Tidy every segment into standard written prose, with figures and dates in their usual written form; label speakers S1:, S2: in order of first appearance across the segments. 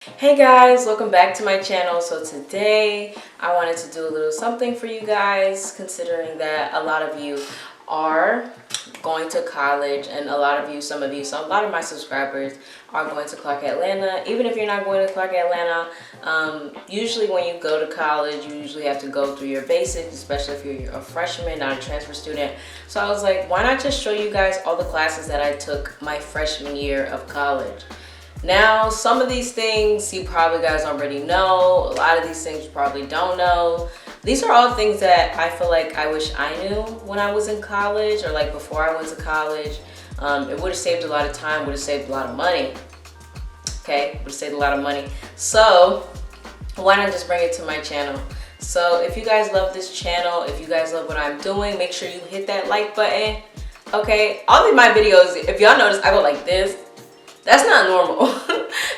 S1: Hey guys, welcome back to my channel. So today I wanted to do a little something for you guys, considering that a lot of you are going to college and a lot of my subscribers are going to Clark Atlanta. Even if you're not going to Clark Atlanta, usually when you go to college, you usually have to go through your basics, especially if you're a freshman, not a transfer student. So I was like, why not just show you guys all the classes that I took my freshman year of college? Now, some of these things you probably guys already know. A lot of these things you probably don't know. These are all things that I feel like I wish I knew when I was in college or like before I went to college. It would have saved a lot of time, would have saved a lot of money. Okay, would have saved a lot of money. So, why not just bring it to my channel? So, if you guys love this channel, if you guys love what I'm doing, make sure you hit that like button. Okay, all of my videos, if y'all notice, I go like this. That's not normal.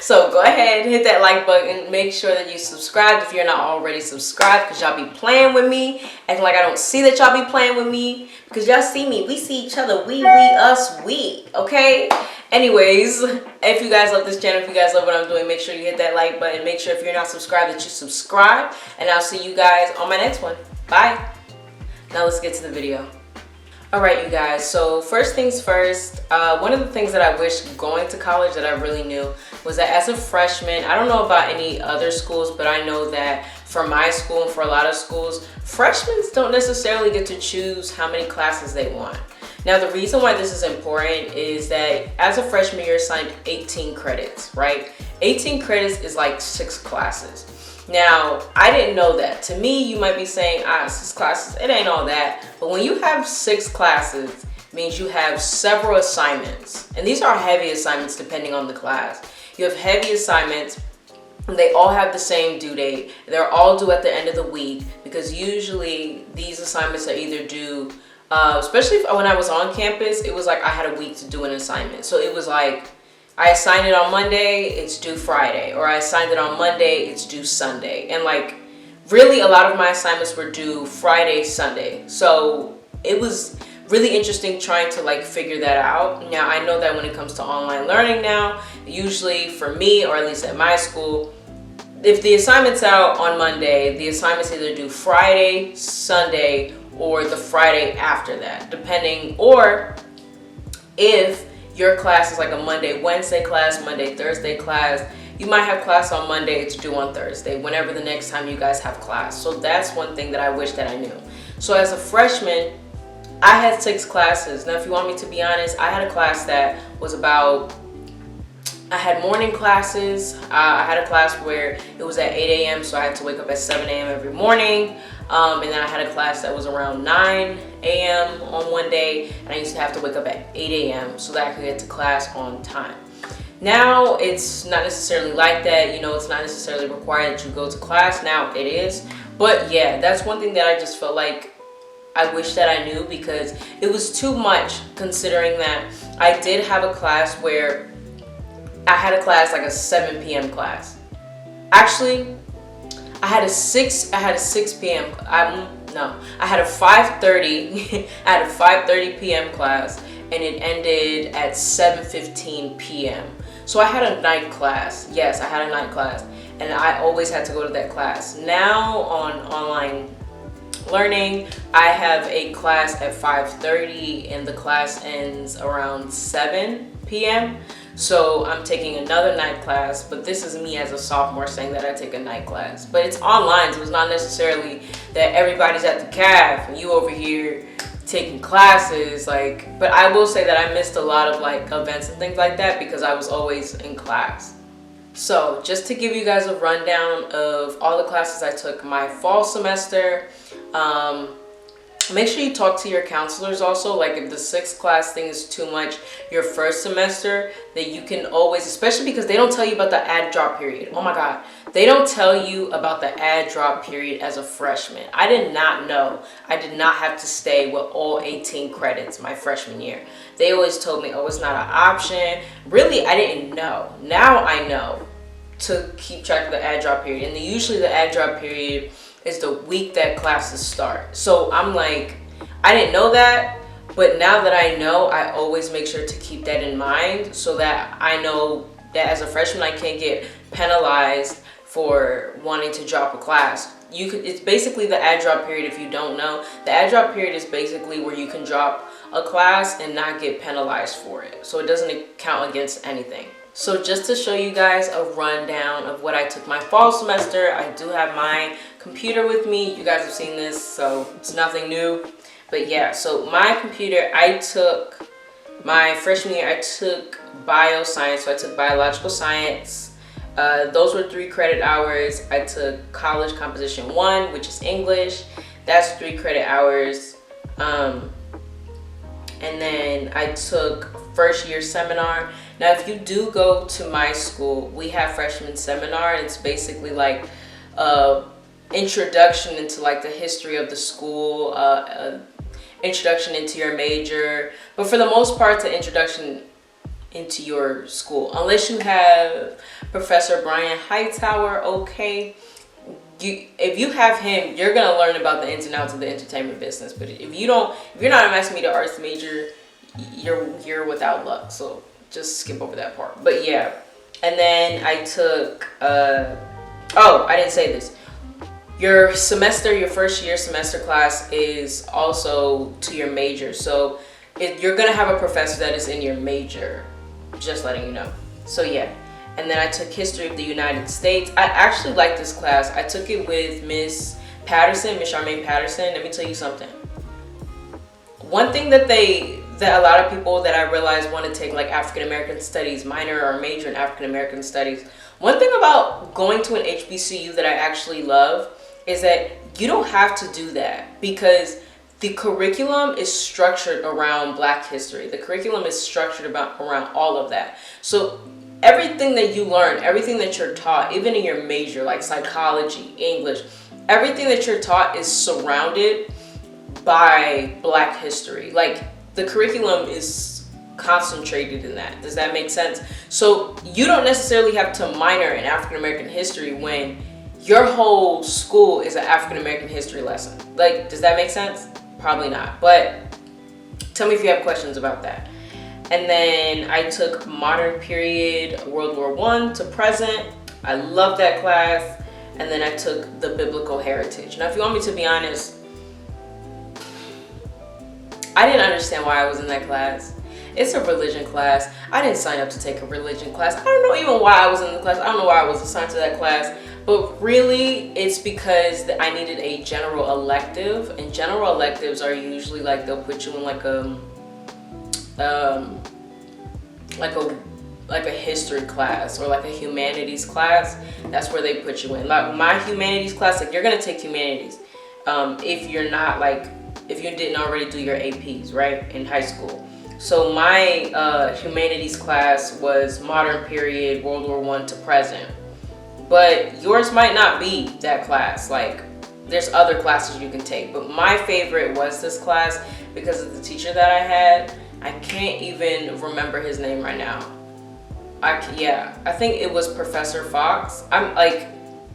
S1: So go ahead, hit that like button, make sure that you subscribe if you're not already subscribed, because y'all be playing with me, acting like I don't see that y'all be playing with me, because y'all see me, we see each other, we, us, we, okay? Anyways, if you guys love this channel, if you guys love what I'm doing, make sure you hit that like button, make sure if you're not subscribed that you subscribe, and I'll see you guys on my next one. Bye. Now let's get to the video. Alright, you guys, so first things first, one of the things that I wish going to college that I really knew was that as a freshman, I don't know about any other schools, but I know that for my school and for a lot of schools, freshmen don't necessarily get to choose how many classes they want. Now, the reason why this is important is that as a freshman, you're assigned 18 credits, right? 18 credits is like 6 classes. Now, I didn't know that. To me, you might be saying, 6 classes, it ain't all that. But when you have 6 classes, it means you have several assignments. And these are heavy assignments depending on the class. You have heavy assignments. They all have the same due date. They're all due at the end of the week, because usually these assignments are either due, especially when I was on campus, it was like I had a week to do an assignment. So it was like, I assigned it on Monday, it's due Friday. Or I assigned it on Monday, it's due Sunday. And like, really a lot of my assignments were due Friday, Sunday. So it was really interesting trying to like figure that out. Now, I know that when it comes to online learning now, usually for me, or at least at my school, if the assignment's out on Monday, the assignment's either due Friday, Sunday, or the Friday after that, depending, or if your class is like a Monday, Wednesday class, Monday, Thursday class, you might have class on Monday, it's due on Thursday, whenever the next time you guys have class. So that's one thing that I wish that I knew. So as a freshman, I had 6 classes. Now, if you want me to be honest, I had a class that was about, I had morning classes. I had a class where it was at 8 a.m. so I had to wake up at 7 a.m. every morning. And then I had a class that was around 9 a.m. on one day, and I used to have to wake up at 8 a.m. so that I could get to class on time. Now, it's not necessarily like that. You know, it's not necessarily required that you go to class. Now, it is. But yeah, that's one thing that I just felt like I wish that I knew, because it was too much, considering that I did have a class where I had a class like a 7 p.m. class. Actually, I had a 6 p.m. I had a 5:30 I had a 5:30 p.m. class, and it ended at 7:15 p.m. So I had a night class. Yes, I had a night class, and I always had to go to that class. Now on online learning, I have a class at 5:30 and the class ends around 7 p.m. So I'm taking another night class, but this is me as a sophomore saying that I take a night class. But it's online, so it's not necessarily that everybody's at the CAF and you over here taking classes. Like, but I will say that I missed a lot of like events and things like that because I was always in class. So just to give you guys a rundown of all the classes I took my fall semester, make sure you talk to your counselors also. Like, if the 6th class thing is too much your first semester, that you can always, especially because they don't tell you about the add drop period. Oh my God. They don't tell you about the add drop period as a freshman. I did not know. I did not have to stay with all 18 credits my freshman year. They always told me, oh, it's not an option. Really, I didn't know. Now I know to keep track of the add drop period. And usually the add drop period is the week that classes start. So I'm like, I didn't know that, but now that I know, I always make sure to keep that in mind so that I know that as a freshman, I can't get penalized for wanting to drop a class. It's basically the add drop period. If you don't know, the add drop period is basically where you can drop a class and not get penalized for it. So it doesn't count against anything. So just to show you guys a rundown of what I took my fall semester, I do have my computer with me. You guys have seen this, so it's nothing new. But yeah, so my computer, I took my freshman year, I took bioscience, so I took biological science. Those were 3 credit hours. I took college composition 1, which is English. That's 3 credit hours. And then I took first year seminar. Now, if you do go to my school, we have freshman seminar, and it's basically like introduction into like the history of the school, introduction into your major, but for the most part, it's an introduction into your school. Unless you have Professor Brian Hightower, okay. If you have him, you're gonna learn about the ins and outs of the entertainment business. But if you're not a mass media arts major, you're without luck. So just skip over that part. But yeah, and then I took. Oh, I didn't say this. Your first year semester class is also to your major. So you're gonna have a professor that is in your major. Just letting you know. So yeah. And then I took History of the United States. I actually like this class. I took it with Miss Patterson, Miss Charmaine Patterson. Let me tell you something. One thing that a lot of people that I realized want to take like African American studies, minor or major in African American studies. One thing about going to an HBCU that I actually love is that you don't have to do that, because the curriculum is structured around Black history. The curriculum is structured around all of that. So everything that you learn, everything that you're taught, even in your major, like psychology, English, everything that you're taught is surrounded by Black history. Like the curriculum is concentrated in that. Does that make sense? So you don't necessarily have to minor in African American history when your whole school is an African American history lesson. Like, does that make sense? Probably not. But tell me if you have questions about that. And then I took modern period, World War I to present. I love that class. And then I took the biblical heritage. Now, if you want me to be honest, I didn't understand why I was in that class. It's a religion class. I didn't sign up to take a religion class. I don't know even why I was in the class. I don't know why I was assigned to that class. But really, it's because I needed a general elective. And general electives are usually like they'll put you in like a history class or like a humanities class. That's where they put you in. Like my humanities class, like you're gonna take humanities if you didn't already do your APs, right, in high school. So my humanities class was modern period, World War I to present. But yours might not be that class. Like there's other classes you can take, but my favorite was this class because of the teacher that I had. I can't even remember his name right now. I think it was Professor Fox. I'm like,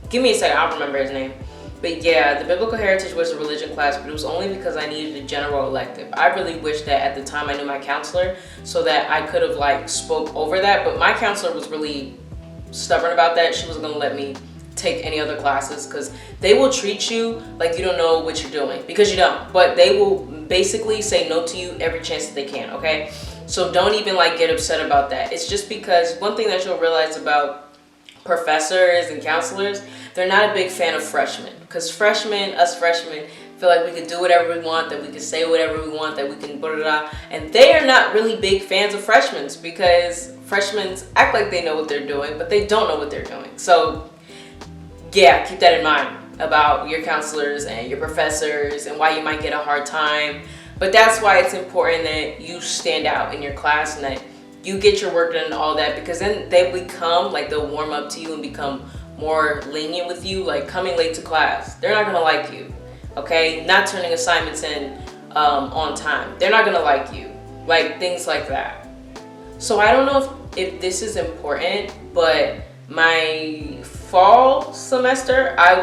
S1: give me a second, I'll remember his name. But yeah, the biblical heritage was a religion class, but it was only because I needed a general elective. I really wish that at the time I knew my counselor so that I could have like spoke over that, but my counselor was really stubborn about that. She wasn't gonna let me take any other classes because they will treat you like you don't know what you're doing, because you don't, but they will basically say no to you every chance that they can, okay? So don't even like get upset about that. It's just because one thing that you'll realize about professors and counselors, they're not a big fan of freshmen, because us freshmen feel like we can do whatever we want, that we can say whatever we want, that we can blah, blah, blah. And they are not really big fans of freshmen because freshmen act like they know what they're doing, but they don't know what they're doing. So yeah, keep that in mind about your counselors and your professors and why you might get a hard time. But that's why it's important that you stand out in your class and that you get your work done and all that, because then they'll warm up to you and become more lenient with you, like coming late to class. They're not gonna like you, okay? Not turning assignments in on time. They're not gonna like you, like things like that. So I don't know if this is important, but my fall semester, I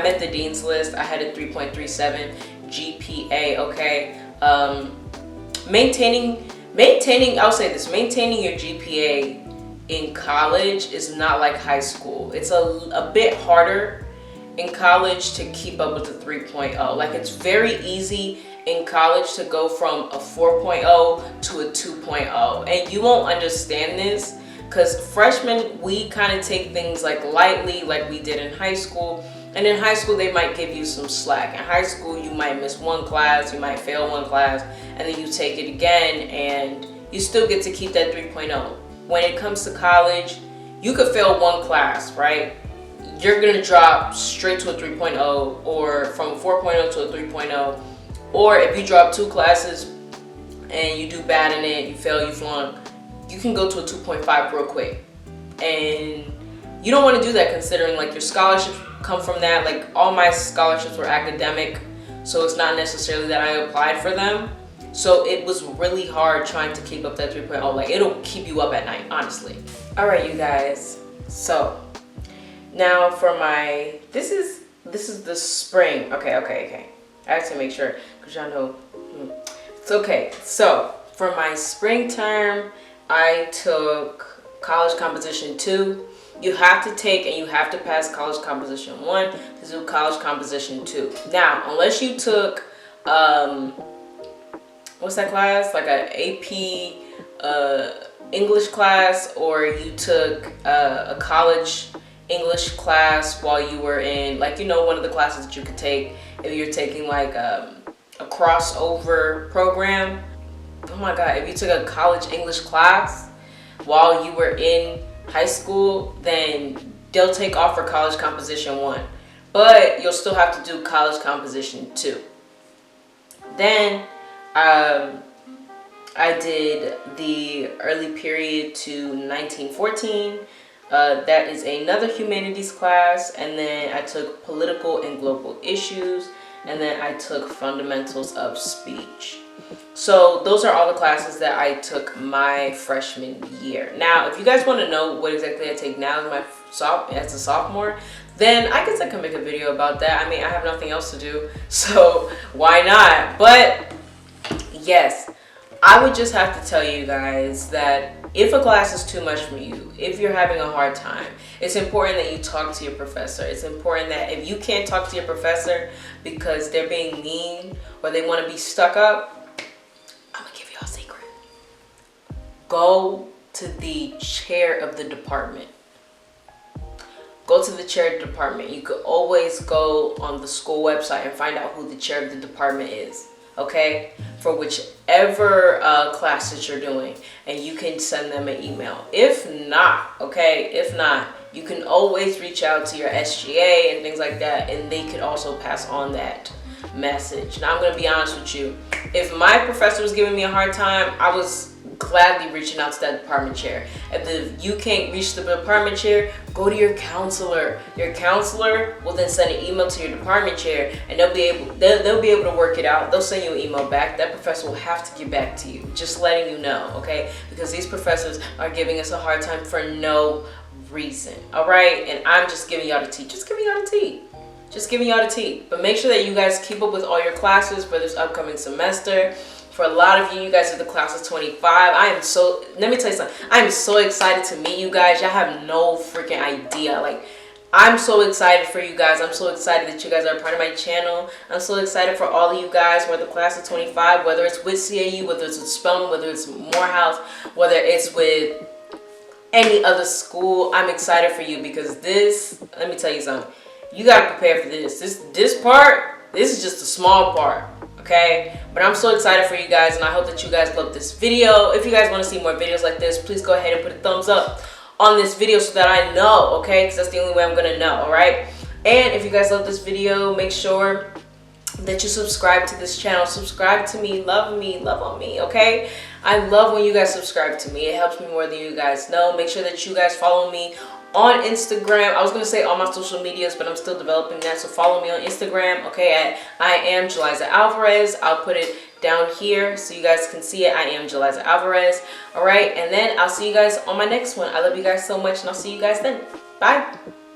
S1: met the dean's list. I had a 3.37 GPA, okay? Maintaining your GPA in college is not like high school. It's a bit harder in college to keep up with the 3.0. Like, it's very easy in college to go from a 4.0 to a 2.0. And you won't understand this because freshmen, we kind of take things like lightly, like we did in high school. And in high school, they might give you some slack. In high school, you might miss one class, you might fail one class, and then you take it again, and you still get to keep that 3.0. When it comes to college, you could fail one class, right? You're gonna drop straight to a 3.0, or from a 4.0 to a 3.0. Or if you drop 2 classes and you do bad in it, you fail, you flunk, you can go to a 2.5 real quick. And you don't want to do that considering like your scholarships come from that. Like, all my scholarships were academic, so it's not necessarily that I applied for them. So it was really hard trying to keep up that 3.0. Like, it'll keep you up at night, honestly. All right, you guys. So now for my, this is the spring. Okay. I have to make sure because y'all know. It's okay. So for my spring term, I took College Composition 2. You have to take and you have to pass College Composition 1 to do College Composition 2. Now, unless you took, what's that class? Like an AP English class, or you took a college English class while you were in, like, you know, one of the classes that you could take if you're taking like a crossover program. Oh my God, if you took a college English class while you were in high school, then they'll take off for College Composition 1. But you'll still have to do College Composition 2. Then I did the early period to 1914. That is another humanities class. And then I took political and global issues. And then I took fundamentals of speech. So those are all the classes that I took my freshman year. Now, if you guys want to know what exactly I take now as a sophomore, then I guess I can make a video about that. I mean, I have nothing else to do, so why not? But yes, I would just have to tell you guys that if a class is too much for you, if you're having a hard time, it's important that you talk to your professor. It's important that if you can't talk to your professor because they're being mean or they want to be stuck up, I'm gonna give you a secret. Go to the chair of the department. Go to the chair of the department. You could always go on the school website and find out who the chair of the department is, okay? For whichever class that you're doing, and you can send them an email. If not, you can always reach out to your SGA and things like that, and they could also pass on that message. Now, I'm gonna be honest with you. If my professor was giving me a hard time, I was gladly reaching out to that department chair. If you can't reach the department chair, go to your counselor. Your counselor will then send an email to your department chair, and they'll be able to work it out. They'll send you an email back. That professor will have to get back to you, just letting you know, okay? Because these professors are giving us a hard time for no reason, all right? And I'm just giving y'all the tea. Just giving y'all the tea. But make sure that you guys keep up with all your classes for this upcoming semester. For a lot of you guys are the class of 25. Let me tell you something. I am so excited to meet you guys. Y'all have no freaking idea. Like, I'm so excited for you guys. I'm so excited that you guys are a part of my channel. I'm so excited for all of you guys who are the class of 25, whether it's with CAU, whether it's with Spelman, whether it's Morehouse, whether it's with any other school. I'm excited for you because let me tell you something. You got to prepare for this. This part, this is just a small part. Okay, but I'm so excited for you guys, and I hope that you guys love this video. If you guys want to see more videos like this, please go ahead and put a thumbs up on this video so that I know, okay, because that's the only way I'm gonna know. All right, and if you guys love this video, make sure that you subscribe to this channel. Subscribe to me, love on me, okay? I love when you guys subscribe to me. It helps me more than you guys know. Make sure that you guys follow me on Instagram. I was gonna say all my social medias, but I'm still developing that. So follow me on Instagram, okay, at I am Jeliza Alvarez. I'll put it down here so you guys can see it. I am Jeliza Alvarez. All right, and then I'll see you guys on my next one. I love you guys so much, and I'll see you guys then. Bye.